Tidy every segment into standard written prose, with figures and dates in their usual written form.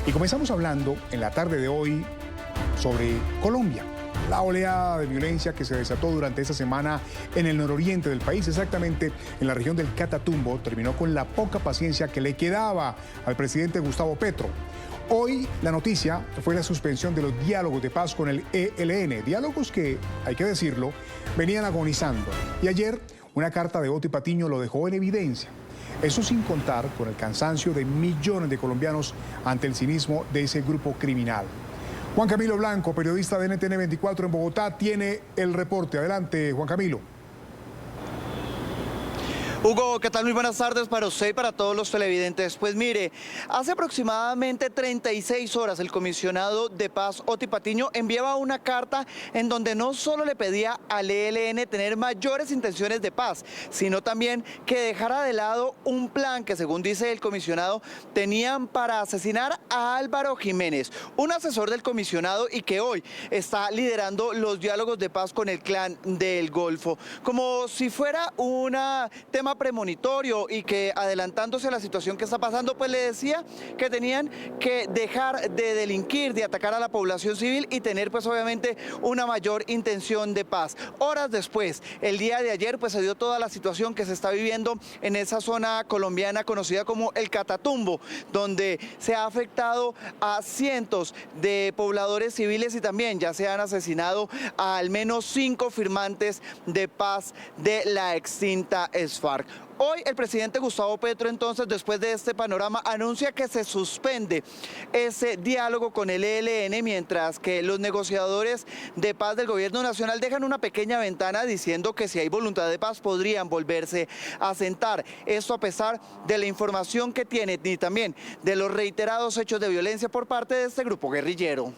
Y comenzamos hablando en la tarde de hoy sobre Colombia. La oleada de violencia que se desató durante esta semana en el nororiente del país, exactamente en la región del Catatumbo, terminó con la poca paciencia que le quedaba al presidente Gustavo Petro. Hoy la noticia fue la suspensión de los diálogos de paz con el ELN, diálogos que, hay que decirlo, venían agonizando. Y ayer una carta de Oti Patiño lo dejó en evidencia. Eso sin contar con el cansancio de millones de colombianos ante el cinismo de ese grupo criminal. Juan Camilo Blanco, periodista de NTN 24 en Bogotá, tiene el reporte. Adelante, Juan Camilo. Hugo, ¿qué tal? Muy buenas tardes para usted y para todos los televidentes. Pues mire, hace aproximadamente 36 horas el comisionado de paz, Oti Patiño, enviaba una carta en donde no solo le pedía al ELN tener mayores intenciones de paz, sino también que dejara de lado un plan que, según dice el comisionado, tenían para asesinar a Álvaro Jiménez, un asesor del comisionado y que hoy está liderando los diálogos de paz con el clan del Golfo. Como si fuera un tema premonitorio y que adelantándose a la situación que está pasando, pues le decía que tenían que dejar de delinquir, de atacar a la población civil y tener pues obviamente una mayor intención de paz. Horas después, el día de ayer, pues se dio toda la situación que se está viviendo en esa zona colombiana conocida como el Catatumbo, donde se ha afectado a cientos de pobladores civiles y también ya se han asesinado a al menos 5 firmantes de paz de la extinta FARC. Hoy el presidente Gustavo Petro, entonces, después de este panorama, anuncia que se suspende ese diálogo con el ELN, mientras que los negociadores de paz del gobierno nacional dejan una pequeña ventana diciendo que si hay voluntad de paz podrían volverse a sentar. Esto a pesar de la información que tiene y también de los reiterados hechos de violencia por parte de este grupo guerrillero.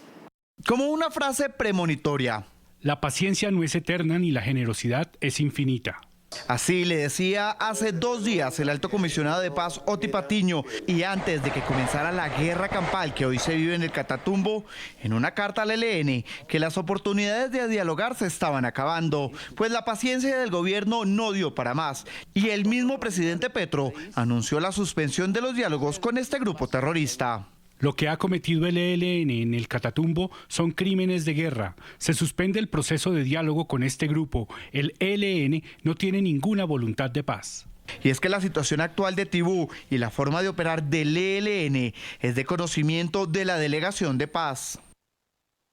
Como una frase premonitoria. La paciencia no es eterna ni la generosidad es infinita. Así le decía hace 2 días el alto comisionado de paz Oti Patiño, y antes de que comenzara la guerra campal que hoy se vive en el Catatumbo, en una carta al ELN, que las oportunidades de dialogar se estaban acabando, pues la paciencia del gobierno no dio para más, y el mismo presidente Petro anunció la suspensión de los diálogos con este grupo terrorista. Lo que ha cometido el ELN en el Catatumbo son crímenes de guerra. Se suspende el proceso de diálogo con este grupo. El ELN no tiene ninguna voluntad de paz. Y es que la situación actual de Tibú y la forma de operar del ELN es de conocimiento de la Delegación de Paz.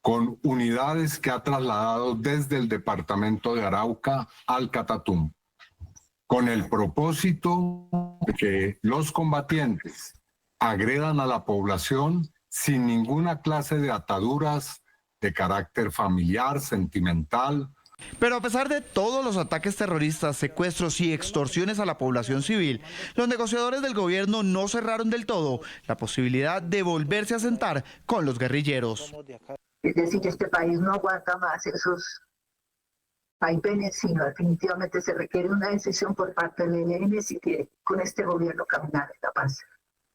Con unidades que ha trasladado desde el departamento de Arauca al Catatumbo, con el propósito de que los combatientes agredan a la población sin ninguna clase de ataduras de carácter familiar, sentimental. Pero a pesar de todos los ataques terroristas, secuestros y extorsiones a la población civil, los negociadores del gobierno no cerraron del todo la posibilidad de volverse a sentar con los guerrilleros. Es decir, este país no aguanta más esos vaivenes, sino definitivamente se requiere una decisión por parte del ELN si quiere con este gobierno caminar en la paz.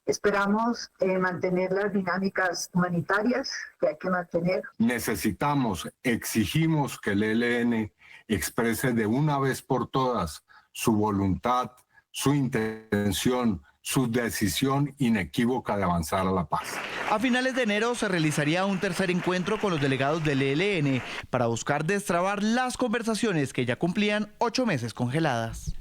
Esperamos mantener las dinámicas humanitarias que hay que mantener. Necesitamos, exigimos que el ELN exprese de una vez por todas su voluntad, su intención, su decisión inequívoca de avanzar a la paz. A finales de enero se realizaría un tercer encuentro con los delegados del ELN para buscar destrabar las conversaciones que ya cumplían 8 meses congeladas.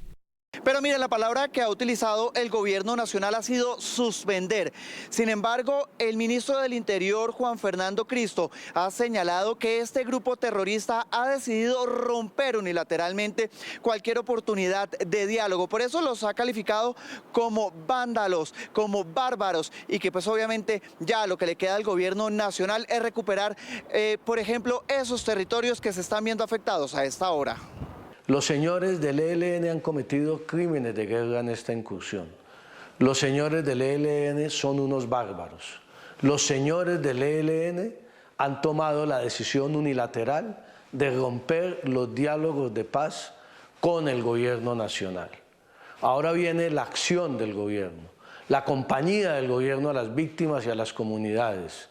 Pero mire, la palabra que ha utilizado el gobierno nacional ha sido suspender. Sin embargo, el ministro del Interior, Juan Fernando Cristo, ha señalado que este grupo terrorista ha decidido romper unilateralmente cualquier oportunidad de diálogo. Por eso los ha calificado como vándalos, como bárbaros, y que pues obviamente ya lo que le queda al gobierno nacional es recuperar, por ejemplo, esos territorios que se están viendo afectados a esta hora. Los señores del ELN han cometido crímenes de guerra en esta incursión. Los señores del ELN son unos bárbaros. Los señores del ELN han tomado la decisión unilateral de romper los diálogos de paz con el gobierno nacional. Ahora viene la acción del gobierno, la compañía del gobierno a las víctimas y a las comunidades,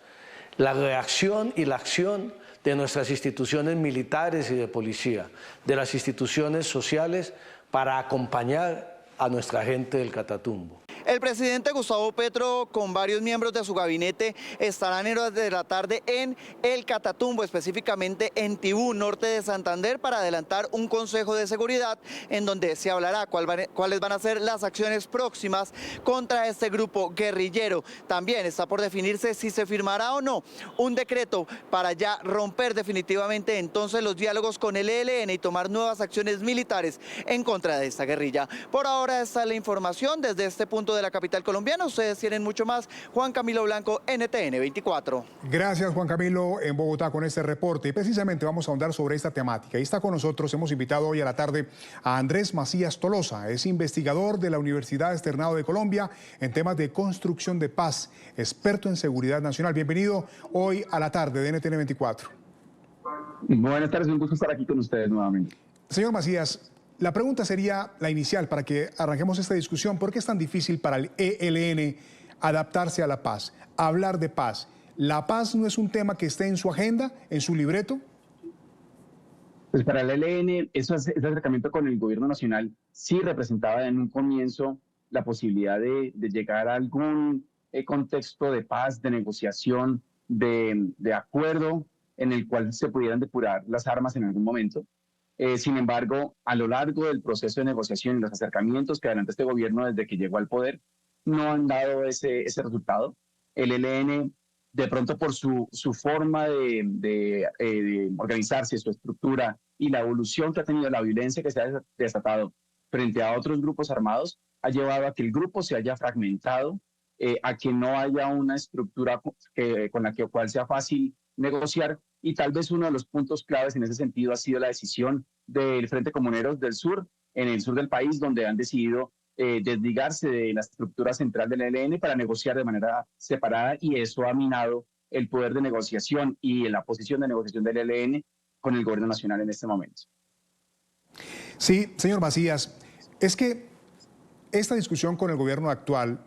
la reacción y la acción de nuestras instituciones militares y de policía, de las instituciones sociales para acompañar a nuestra gente del Catatumbo. El presidente Gustavo Petro con varios miembros de su gabinete estarán en horas de la tarde en el Catatumbo, específicamente en Tibú, norte de Santander, para adelantar un consejo de seguridad en donde se hablará cuáles van a ser las acciones próximas contra este grupo guerrillero. También está por definirse si se firmará o no un decreto para ya romper definitivamente entonces los diálogos con el ELN y tomar nuevas acciones militares en contra de esta guerrilla. Por ahora esta es la información desde este punto de la capital colombiana. Ustedes tienen mucho más. Juan Camilo Blanco, NTN 24. Gracias, Juan Camilo, en Bogotá con este reporte. Y precisamente vamos a ahondar sobre esta temática. Y está con nosotros, hemos invitado hoy a la tarde a Andrés Macías Tolosa. Es investigador de la Universidad Externado de Colombia en temas de construcción de paz, experto en seguridad nacional. Bienvenido hoy a la tarde de NTN 24. Buenas tardes, un gusto estar aquí con ustedes nuevamente. Señor Macías, la pregunta sería la inicial para que arranquemos esta discusión. ¿Por qué es tan difícil para el ELN adaptarse a la paz, hablar de paz? ¿La paz no es un tema que esté en su agenda, en su libreto? Pues para el ELN, ese acercamiento con el gobierno nacional sí representaba en un comienzo la posibilidad de llegar a algún contexto de paz, de negociación, de acuerdo en el cual se pudieran depurar las armas en algún momento. Sin embargo, a lo largo del proceso de negociación y los acercamientos que adelanta este gobierno desde que llegó al poder, no han dado ese resultado. El ELN, de pronto por su forma de organizarse, su estructura y la evolución que ha tenido la violencia que se ha desatado frente a otros grupos armados, ha llevado a que el grupo se haya fragmentado, a que no haya una estructura con la cual sea fácil negociar. Y tal vez uno de los puntos claves en ese sentido ha sido la decisión del Frente Comuneros del Sur, en el sur del país, donde han decidido desligarse de la estructura central del ELN para negociar de manera separada, y eso ha minado el poder de negociación y la posición de negociación del ELN con el gobierno nacional en este momento. Sí, señor Macías, es que esta discusión con el gobierno actual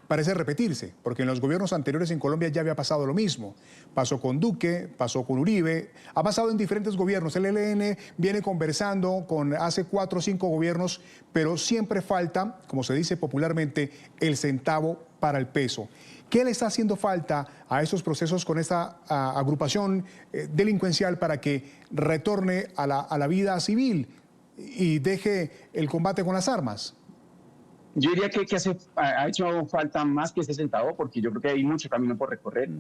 parece repetirse, porque en los gobiernos anteriores en Colombia ya había pasado lo mismo. Pasó con Duque, pasó con Uribe, ha pasado en diferentes gobiernos. El ELN viene conversando con hace 4 o 5 gobiernos, pero siempre falta, como se dice popularmente, el centavo para el peso. ¿Qué le está haciendo falta a esos procesos con esta agrupación delincuencial para que retorne a la vida civil y deje el combate con las armas? Yo diría que ha hecho falta más que ese centavo, porque yo creo que hay mucho camino por recorrer.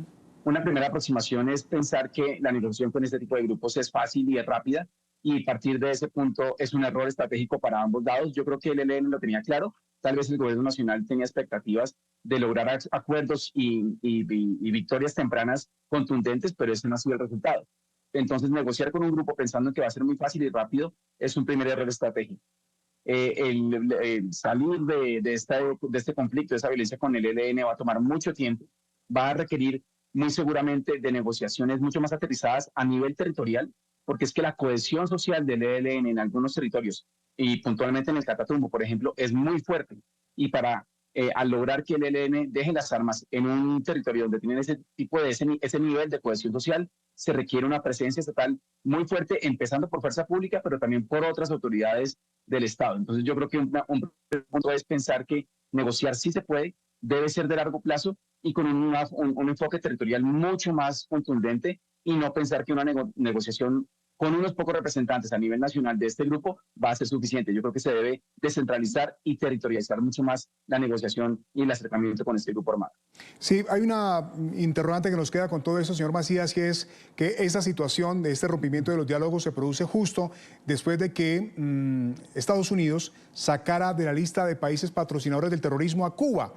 Una primera aproximación es pensar que la negociación con este tipo de grupos es fácil y es rápida, y partir de ese punto es un error estratégico para ambos lados. Yo creo que el ELN lo tenía claro, tal vez el gobierno nacional tenía expectativas de lograr acuerdos y victorias tempranas contundentes, pero ese no ha sido el resultado. Entonces, negociar con un grupo pensando que va a ser muy fácil y rápido es un primer error estratégico. Salir de este conflicto, de esa violencia con el ELN va a tomar mucho tiempo, va a requerir muy seguramente de negociaciones mucho más aterrizadas a nivel territorial, porque es que la cohesión social del ELN en algunos territorios, y puntualmente en el Catatumbo, por ejemplo, es muy fuerte, y para al lograr que el ELN deje las armas en un territorio donde tienen ese nivel de cohesión social, se requiere una presencia estatal muy fuerte, empezando por fuerza pública, pero también por otras autoridades del Estado. Entonces yo creo que un punto es pensar que negociar sí se puede, debe ser de largo plazo y con un enfoque territorial mucho más contundente, y no pensar que una negociación con unos pocos representantes a nivel nacional de este grupo va a ser suficiente. Yo creo que se debe descentralizar y territorializar mucho más la negociación y el acercamiento con este grupo armado. Sí, hay una interrogante que nos queda con todo eso, señor Macías, que es que esta situación de este rompimiento de los diálogos se produce justo después de que Estados Unidos sacara de la lista de países patrocinadores del terrorismo a Cuba.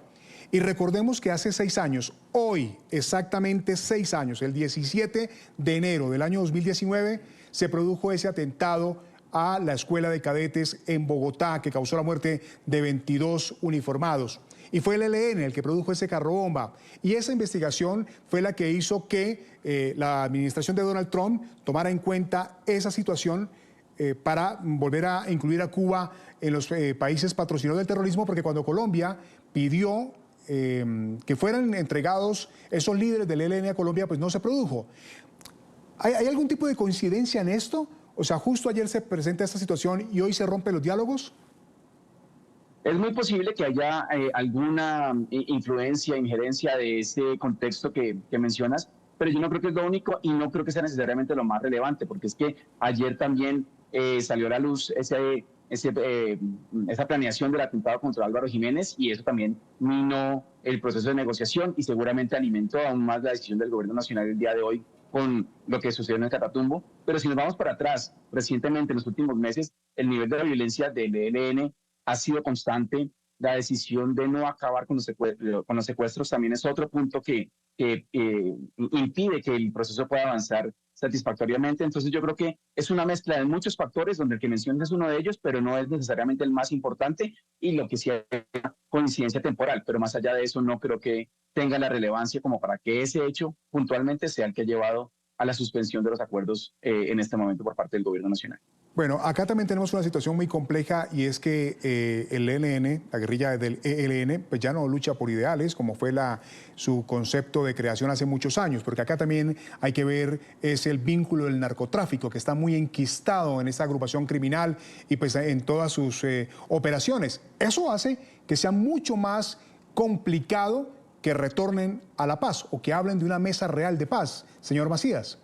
Y recordemos que hace 6 años, hoy exactamente 6 años, el 17 de enero del año 2019, se produjo ese atentado a la escuela de cadetes en Bogotá que causó la muerte de 22 uniformados. Y fue el ELN el que produjo ese carro bomba. Y esa investigación fue la que hizo que la administración de Donald Trump tomara en cuenta esa situación para volver a incluir a Cuba en los países patrocinadores del terrorismo, porque cuando Colombia pidió que fueran entregados esos líderes del ELN a Colombia, pues no se produjo. ¿Hay algún tipo de coincidencia en esto? O sea, justo ayer se presenta esta situación y hoy se rompen los diálogos. Es muy posible que haya alguna influencia, injerencia de ese contexto que mencionas, pero yo no creo que es lo único y no creo que sea necesariamente lo más relevante, porque es que ayer también salió a la luz esa planeación del atentado contra Álvaro Jiménez y eso también minó el proceso de negociación y seguramente alimentó aún más la decisión del gobierno nacional el día de hoy con lo que sucedió en el Catatumbo. Pero si nos vamos para atrás, recientemente en los últimos meses, el nivel de la violencia del ELN ha sido constante. La decisión de no acabar con los secuestros también es otro punto que impide que el proceso pueda avanzar satisfactoriamente. Entonces yo creo que es una mezcla de muchos factores donde el que mencionas es uno de ellos, pero no es necesariamente el más importante y lo que sí hay coincidencia temporal, pero más allá de eso no creo que tenga la relevancia como para que ese hecho puntualmente sea el que ha llevado a la suspensión de los acuerdos en este momento por parte del gobierno nacional. Bueno, acá también tenemos una situación muy compleja y es que el ELN, la guerrilla del ELN, pues ya no lucha por ideales como fue su concepto de creación hace muchos años, porque acá también hay que ver es el vínculo del narcotráfico que está muy enquistado en esta agrupación criminal y pues en todas sus operaciones. Eso hace que sea mucho más complicado que retornen a la paz o que hablen de una mesa real de paz. Señor Macías.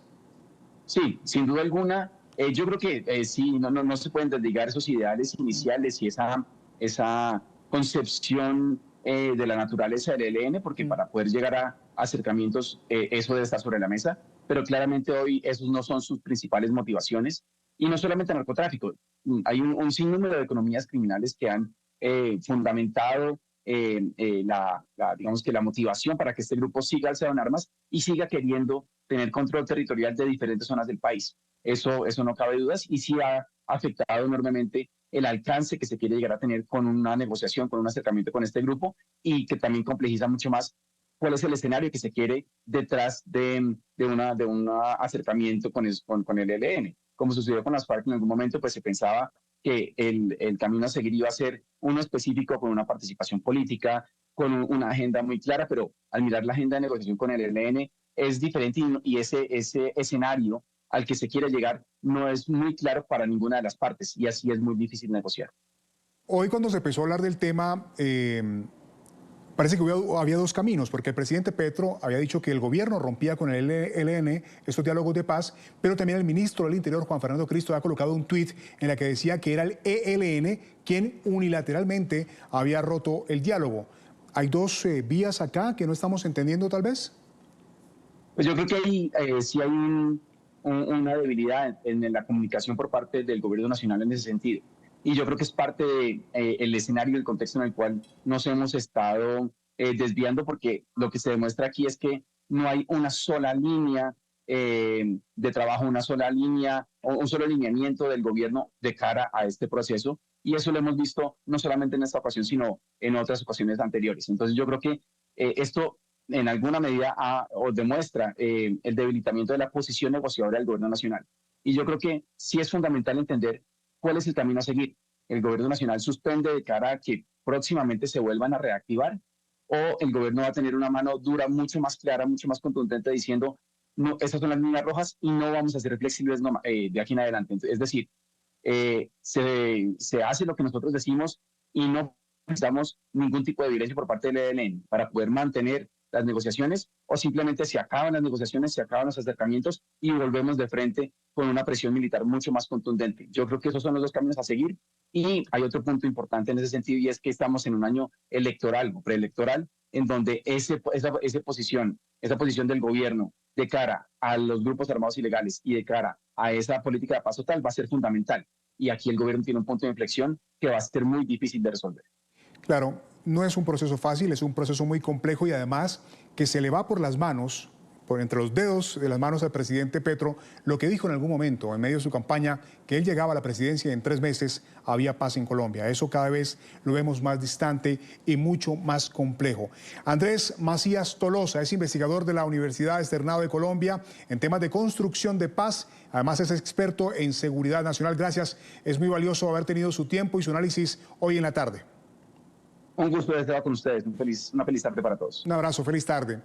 Sí, sin duda alguna. Yo creo que sí, no se pueden desligar esos ideales iniciales y esa concepción de la naturaleza del ELN, porque para poder llegar a acercamientos eso debe estar sobre la mesa, pero claramente hoy esos no son sus principales motivaciones, y no solamente el narcotráfico. Hay un sinnúmero de economías criminales que han fundamentado digamos que la motivación para que este grupo siga alzado en armas y siga queriendo tener control territorial de diferentes zonas del país. Eso no cabe dudas y sí ha afectado enormemente el alcance que se quiere llegar a tener con una negociación, con un acercamiento con este grupo y que también complejiza mucho más cuál es el escenario que se quiere detrás de un acercamiento con el ELN. Como sucedió con las FARC en algún momento, pues se pensaba que el camino a seguir iba a ser uno específico con una participación política, con una agenda muy clara, pero al mirar la agenda de negociación con el ELN es diferente y ese escenario al que se quiere llegar no es muy claro para ninguna de las partes y así es muy difícil negociar. Hoy cuando se empezó a hablar del tema, parece que había dos caminos, porque el presidente Petro había dicho que el gobierno rompía con el ELN estos diálogos de paz, pero también el ministro del Interior, Juan Fernando Cristo, ha colocado un tuit en el que decía que era el ELN quien unilateralmente había roto el diálogo. ¿Hay dos vías acá que no estamos entendiendo tal vez? Pues yo creo que sí hay una debilidad en la comunicación por parte del gobierno nacional en ese sentido. Y yo creo que es parte del escenario, el contexto en el cual nos hemos estado desviando, porque lo que se demuestra aquí es que no hay una sola línea de trabajo, una sola línea o un solo alineamiento del gobierno de cara a este proceso. Y eso lo hemos visto no solamente en esta ocasión, sino en otras ocasiones anteriores. Entonces yo creo que esto en alguna medida demuestra el debilitamiento de la posición negociadora del gobierno nacional. Y yo creo que sí es fundamental entender cuál es el camino a seguir. ¿El gobierno nacional suspende de cara a que próximamente se vuelvan a reactivar? ¿O el gobierno va a tener una mano dura mucho más clara, mucho más contundente diciendo, no, estas son las líneas rojas y no vamos a ser flexibles de aquí en adelante? Es decir, se hace lo que nosotros decimos y no necesitamos ningún tipo de violencia por parte del ELN para poder mantener las negociaciones, o simplemente se acaban las negociaciones, se acaban los acercamientos y volvemos de frente con una presión militar mucho más contundente. Yo creo que esos son los dos caminos a seguir. Y hay otro punto importante en ese sentido, y es que estamos en un año electoral o preelectoral, en donde esa posición del gobierno de cara a los grupos armados ilegales y de cara a esa política de paz total va a ser fundamental. Y aquí el gobierno tiene un punto de inflexión que va a ser muy difícil de resolver. Claro, no es un proceso fácil, es un proceso muy complejo y además que se le va por las manos, por entre los dedos de las manos al presidente Petro, lo que dijo en algún momento en medio de su campaña, que él llegaba a la presidencia y en 3 meses había paz en Colombia. Eso cada vez lo vemos más distante y mucho más complejo. Andrés Macías Tolosa es investigador de la Universidad Externado de Colombia en temas de construcción de paz. Además es experto en seguridad nacional. Gracias, es muy valioso haber tenido su tiempo y su análisis hoy en la tarde. Un gusto estar con ustedes. Una feliz tarde para todos. Un abrazo, feliz tarde.